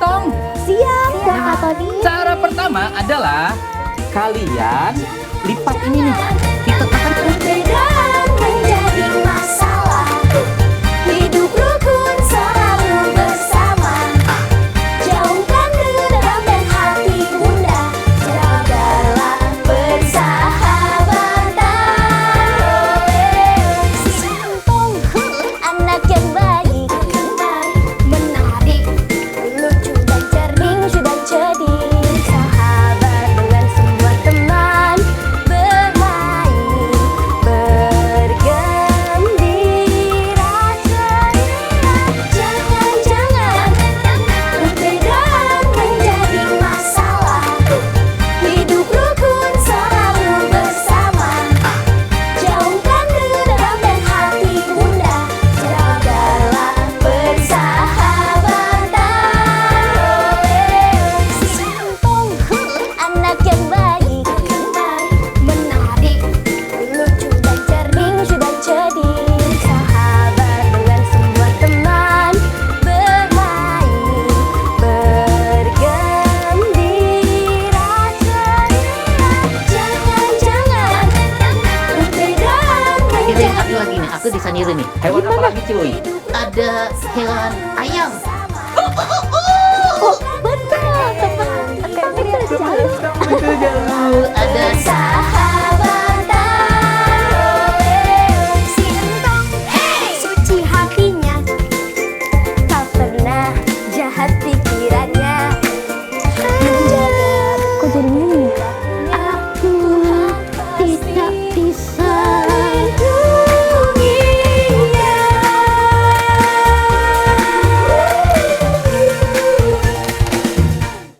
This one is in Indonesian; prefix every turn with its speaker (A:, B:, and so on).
A: Tong?
B: Siap, Kak Tony.
A: Cara pertama adalah kalian lipat ini nih. Ditekan
B: Perbedaan menjadi masalah. Hidup rukun selalu bersama. Jauhkan dendam dan hati bunda. Jagalah persahabatan. Si Santong, anak yang baik, menarik, lucu dan cerdik, sudah jadi sahabat dengan semua teman. Bermain, bergembira, ceria. Jangan-jangan perbedaan menjadi masalah. Hidup rukun selalu bersama. Jauhkan dendam dan hati bunda. Jagalah persahabatan. Si Santong, anak yang baik, menarik, lucu dan cerdik, sudah jadi sahabat dengan semua teman. Bermain, bergembira, ceria. Jangan-jangan perbedaan
C: Ini
B: menjadi
C: aku lagi nih, aku bisa niru nih.
A: hewan apa lagi cuy?
C: Ada hewan ayam.